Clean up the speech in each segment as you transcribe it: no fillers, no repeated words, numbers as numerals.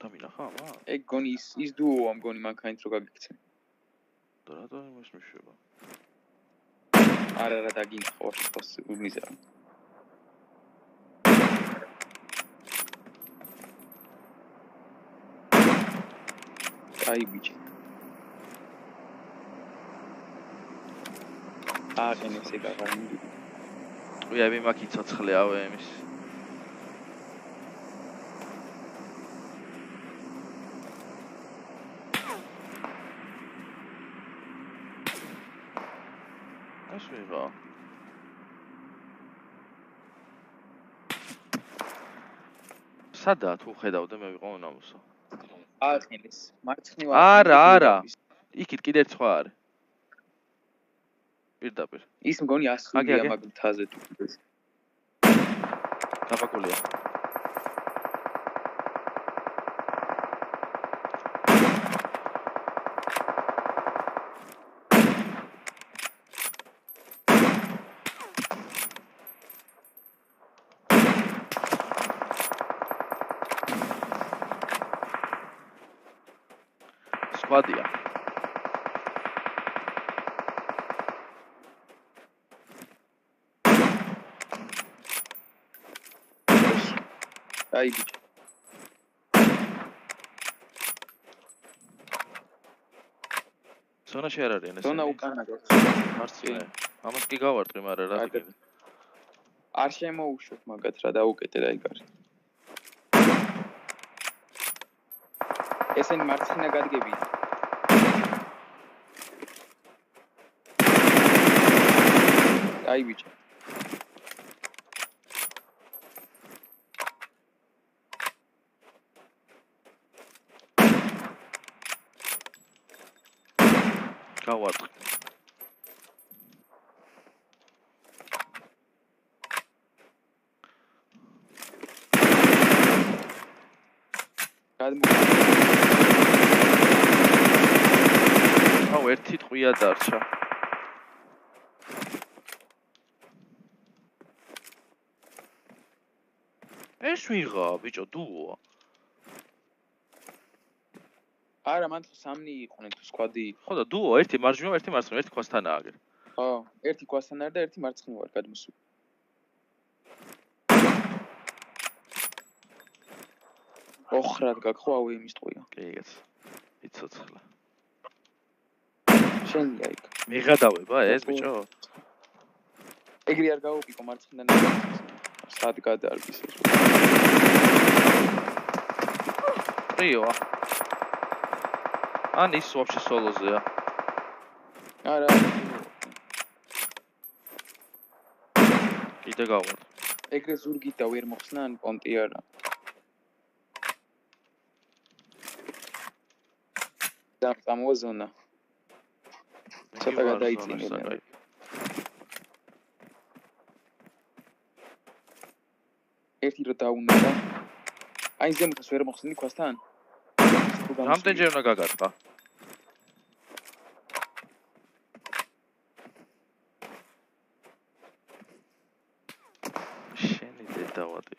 დამინახა ამა? ეგ გონი ის დუოა მგონი მანქანით რო გაგიქცე. და რატო იმას მიშვება? არა დაგინახა ვაფშე ხოს მიზა. აი ბიჭი. აღენეს ეგ აღარ მიდი. ვიები მაქი ცოცხლე ავე იმის. ეს ვიღა. სადაა თუ ხედავდე მე ვიყო ნამოსო. აღენეს მარცხნივ არა. იქით კიდე ერთ სხვა არის. პირდაპირ. ის მგონი ასხულია მაგ მთაზე თუ ეს. დაბაკულია. სკვადია. აი ბიჭი. ზონაში არ არიან ეს. ზონა უკანა გორს. მარცხნივ. ამას კი გავარტყი, მაგრამ რა თქმა. არ შემოუშვებ მაგათ რა დაუკეთე და იგარი. ესენი მარცხნა გადგები. აი ბიჭი. გავარტყი. აუ ერთი ტყვია დარჩა. ეს ვიღა ბიჭო დუოა. არა მან სამნი იყვნენ თუ სკვადი. ხო და დუო ერთი მარჯვენა, ერთი მარცხნივ, ერთი ქვასთანაა აგერ. ხო, ერთი ქვასთან არის და ერთი მარცხნივ არ გადმოსული. ოხრად გაგხო აუ იმის ტყვია. კი კაც. იცოცხლა. შენია იქ. მიღადავება ეს ბიჭო? ეგრე არ გავუპიკო მარცხნიდან. სად გადაარგის ეს. რიოა. ან ის ვაფშე სოლოზეა. არა. კიდე გავარ. ეგრე ზურგით და ვერ მოხსნა ან პონტი არა. დამწამოა ზონა. ცოტა გადაიწინე. ერთი რო დაუნდა. აი ზემოთაც ვერ მოხსნი ქვასთან. რამდენჯერ უნდა გაგარტყა? შენი დედავადი.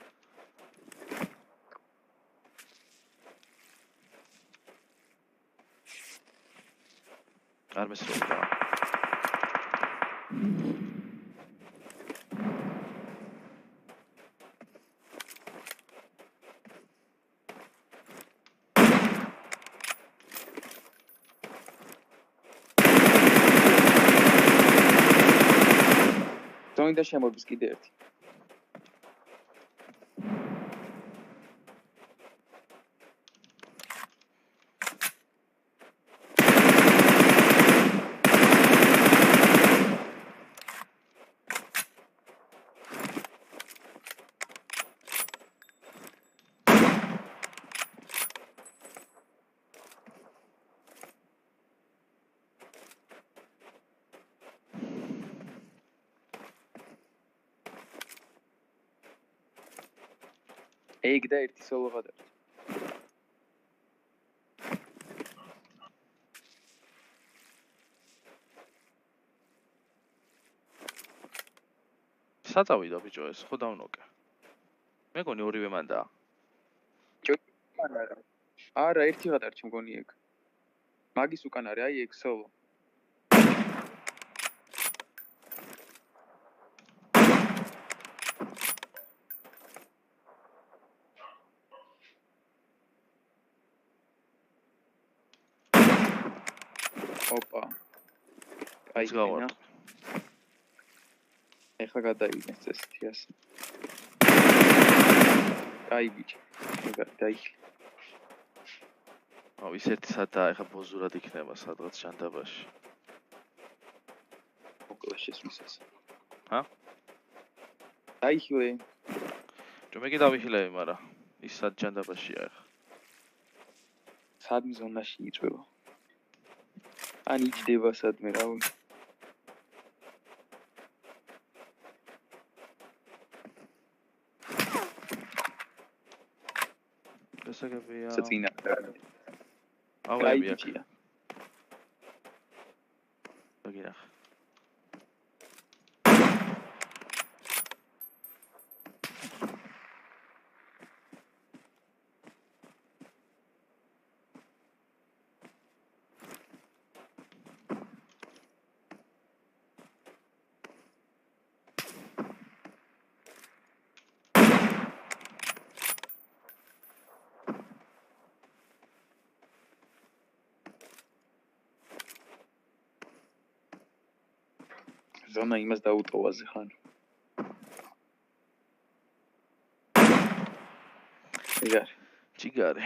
არ მესროლია. ზონი და შემოდის კიდე ერთი. ეგ და ერთი სოლო გადავიდა. საწავიდა ბიჭო ეს ხო დავნოკე. მე გონი ორივე მანდაა. არა. არა, ერთი გადარჩა მგონი ეგ. მაგის უკან არის, აი ეგ სოლო. ოპა. აი, გავარ. ეხლა გადაიგნეს წესით ასე. აი ბიჭი. დაიხი. ის ერთი სადა ეხა ბოზურად იქნება სადღაც ჟანდაბაში. მოკლეს შესმისას. ჰა? დაიხილე. მე კი დავიხილები, მაგრამ ის სად ჟანდაბაშია ეხა. სადმე ზონაში იწვევა. ან იჯდება სადმე რავი. გასაგებია. წინა. აუები აქ. ბიჭია. გაგინახ. ზონა იმას დაუტოვაზე ხან. ეგარ. ჯიგარი.